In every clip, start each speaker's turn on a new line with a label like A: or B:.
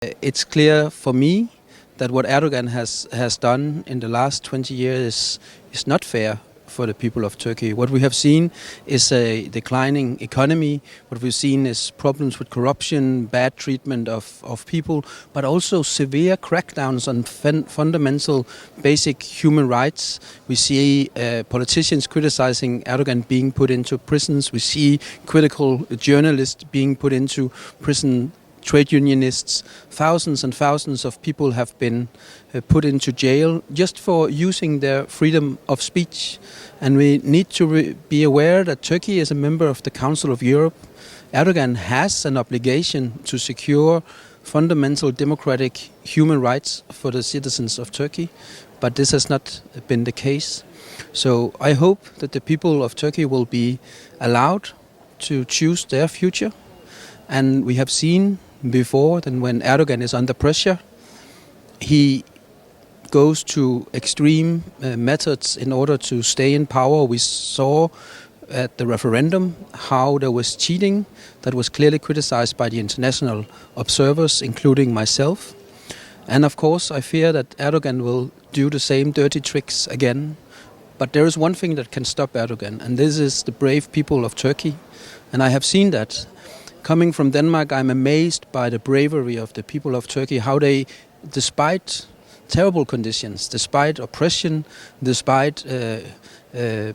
A: It's clear for me that what Erdogan has done in the last 20 years is not fair for the people of Turkey. What we have seen is a declining economy. What we've seen is problems with corruption, bad treatment of people, but also severe crackdowns on fundamental basic human rights. We see politicians criticizing Erdogan being put into prisons. We see critical journalists being put into prison, trade unionists. Thousands and thousands of people have been put into jail just for using their freedom of speech. And we need to be aware that Turkey is a member of the Council of Europe. Erdogan has an obligation to secure fundamental democratic human rights for the citizens of Turkey, but this has not been the case. So I hope that the people of Turkey will be allowed to choose their future. And we have seen before that when Erdogan is under pressure, he goes to extreme methods in order to stay in power. We saw at the referendum how there was cheating that was clearly criticized by the international observers, including myself. And of course, I fear that Erdogan will do the same dirty tricks again. But there is one thing that can stop Erdogan, and this is the brave people of Turkey. And I have seen that. Coming from Denmark, I'm amazed by the bravery of the people of Turkey, how they, despite terrible conditions, despite oppression, despite the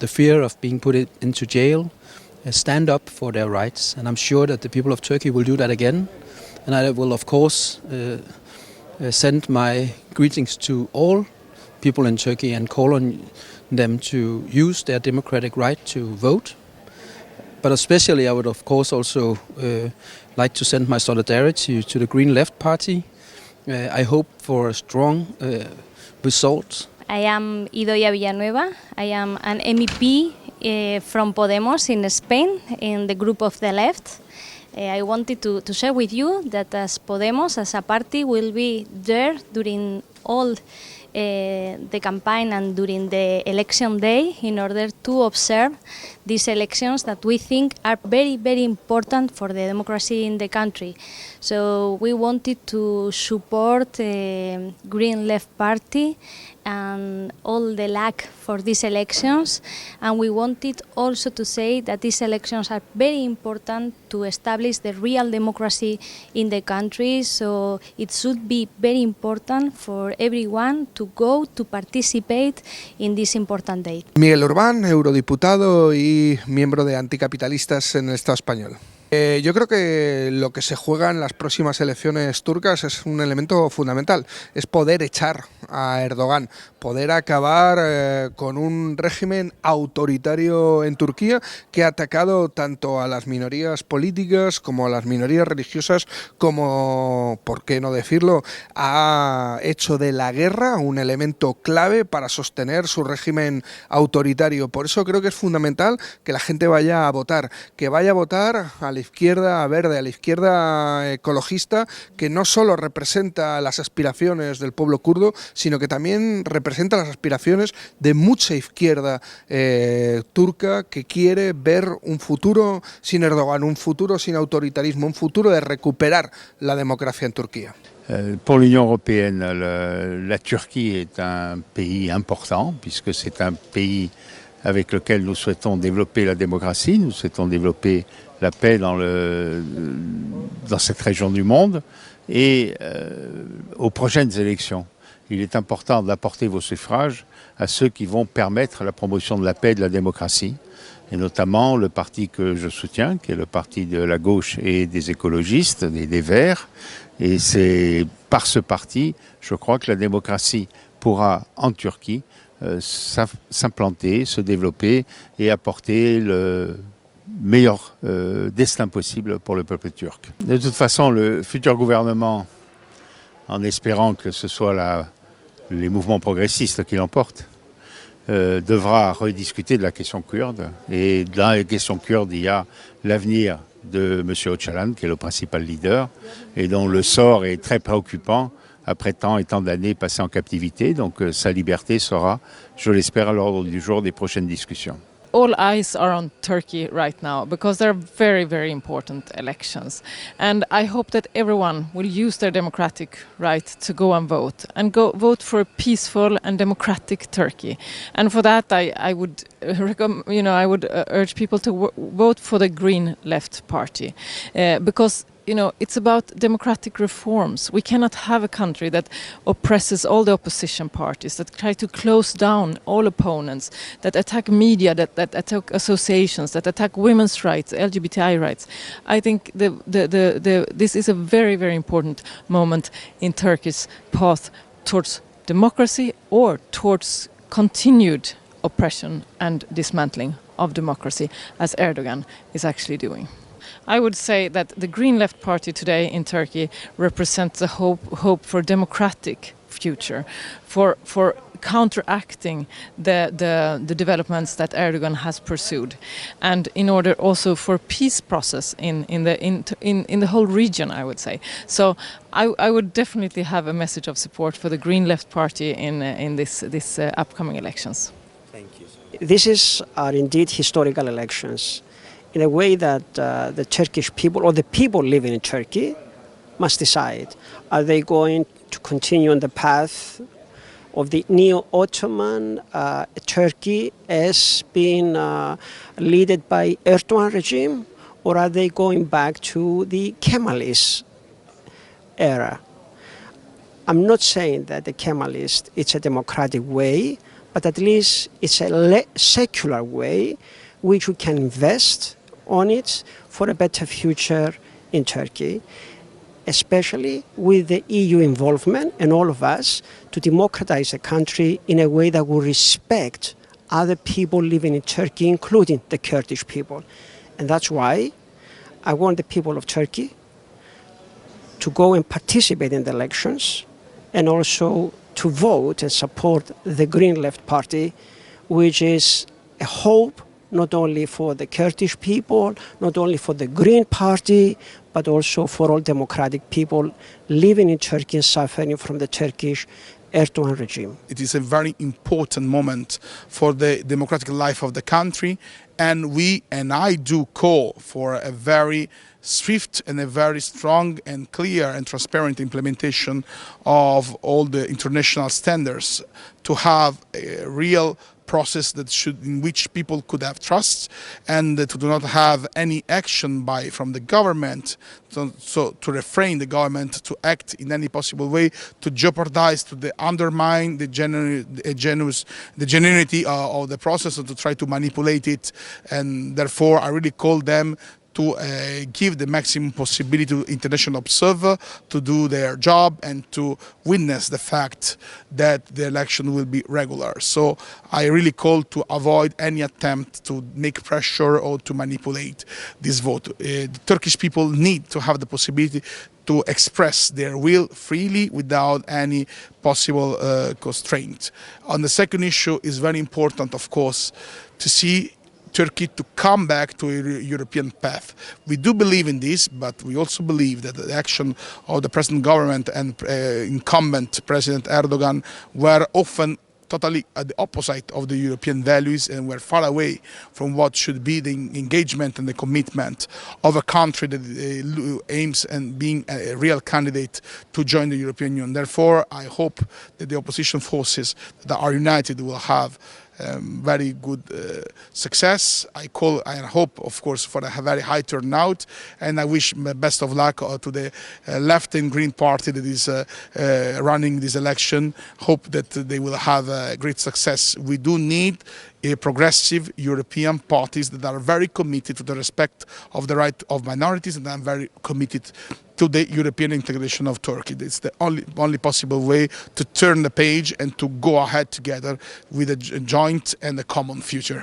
A: fear of being put into jail, stand up for their rights. And I'm sure that the people of Turkey will do that again. And I will, of course, send my greetings to all people in Turkey and call on them to use their democratic right to vote. But especially I would of course also like to send my solidarity to the Green Left Party. I hope for a strong result.
B: I am Idoia Villanueva. I am an MEP from Podemos in Spain in the group of the left. I wanted to share with you that as Podemos, as a party, will be there during all the campaign and during the election day in order to observe these elections that we think are very, very important for the democracy in the country. So we wanted to support Green Left Party and all the luck for these elections, and we wanted also to say that these elections are very important to establish the real democracy in the country, so it should be very important for everyone to go to participate in this important day.
C: Miguel Urbán, eurodiputado y miembro de Anticapitalistas en el Estado español. Yo creo que lo que se juega en las próximas elecciones turcas es un elemento fundamental, es poder echar a Erdogan, poder acabar con un régimen autoritario en Turquía que ha atacado tanto a las minorías políticas como a las minorías religiosas, como, por qué no decirlo, ha hecho de la guerra un elemento clave para sostener su régimen autoritario. Por eso creo que es fundamental que la gente vaya a votar, que vaya a votar a la izquierda verde, a la izquierda ecologista, que no solo representa las aspiraciones del pueblo kurdo, sino que también representa las aspiraciones de mucha izquierda turca que quiere ver un futuro sin Erdogan, un futuro sin autoritarismo, un futuro de recuperar la democracia en Turquía.
D: Pour l'Union européenne, la Turquie est un pays important puisque c'est un pays avec lequel nous souhaitons développer la démocratie, nous souhaitons développer la paix dans cette région du monde et aux prochaines élections. Il est important d'apporter vos suffrages à ceux qui vont permettre la promotion de la paix et de la démocratie, et notamment le parti que je soutiens, qui est le parti de la gauche et des écologistes, des Verts. Et c'est par ce parti, je crois, que la démocratie pourra, en Turquie, s'implanter, se développer et apporter le meilleur destin possible pour le peuple turc. De toute façon, le futur gouvernement, en espérant que ce soit les mouvements progressistes qui l'emportent, devra rediscuter de la question kurde. Et dans la question kurde, il y a l'avenir de M. Öcalan, qui est le principal leader, et dont le sort est très préoccupant après tant et tant d'années passées en captivité. Donc sa liberté sera, je l'espère, à l'ordre du jour des prochaines discussions.
E: all eyes are on Turkey right now because they're very, very important elections. And I hope that everyone will use their democratic right to go and go vote for a peaceful and democratic Turkey. And for that, I would urge people to vote for the Green Left Party because it's about democratic reforms. We cannot have a country that oppresses all the opposition parties, that try to close down all opponents, that attack media, that attack associations, that attack women's rights, LGBTI rights. I think this is a very, very important moment in Turkey's path towards democracy or towards continued oppression and dismantling of democracy, as Erdogan is actually doing. I would say that the Green Left Party today in Turkey represents a hope for a democratic future, for counteracting the developments that Erdogan has pursued, and in order also for peace process in the whole region, I would say. So I would definitely have a message of support for the Green Left Party in this upcoming elections.
F: Thank you. These are indeed historical elections, in a way that the Turkish people or the people living in Turkey must decide. Are they going to continue on the path of the neo-Ottoman Turkey as being led by Erdogan regime, or are they going back to the Kemalist era? I'm not saying that the Kemalist it's a democratic way, but at least it's a secular way which we can invest on it for a better future in Turkey, especially with the EU involvement and all of us to democratize the country in a way that will respect other people living in Turkey, including the Kurdish people. And that's why I want the people of Turkey to go and participate in the elections and also to vote and support the Green Left Party, which is a hope not only for the Kurdish people, not only for the Green Party, but also for all democratic people living in Turkey and suffering from the Turkish Erdogan regime.
G: It is a very important moment for the democratic life of the country, and I do call for a very swift and a very strong and clear and transparent implementation of all the international standards to have a real process in which people could have trust, and to do not have any action from the government to refrain the government to act in any possible way to jeopardize, to undermine the genuinity of the process, or to try to manipulate it. And therefore I really call them to give the maximum possibility to international observer to do their job and to witness the fact that the election will be regular. So I really call to avoid any attempt to make pressure or to manipulate this vote. The Turkish people need to have the possibility to express their will freely without any possible constraint. On the second issue, is very important, of course, to see Turkey to come back to a European path. We do believe in this, but we also believe that the action of the present government and incumbent President Erdogan were often totally at the opposite of the European values, and we're far away from what should be the engagement and the commitment of a country that aims and being a real candidate to join the European Union. Therefore, I hope that the opposition forces that are united will have very good success. I call and hope, of course, for a very high turnout, and I wish best of luck to the left and Green Party that is running this election. Hope that they will have great success. We do need progressive European parties that are very committed to the respect of the right of minorities, and are very committed to the European integration of Turkey. It's the only possible way to turn the page and to go ahead together with a joint and a common future.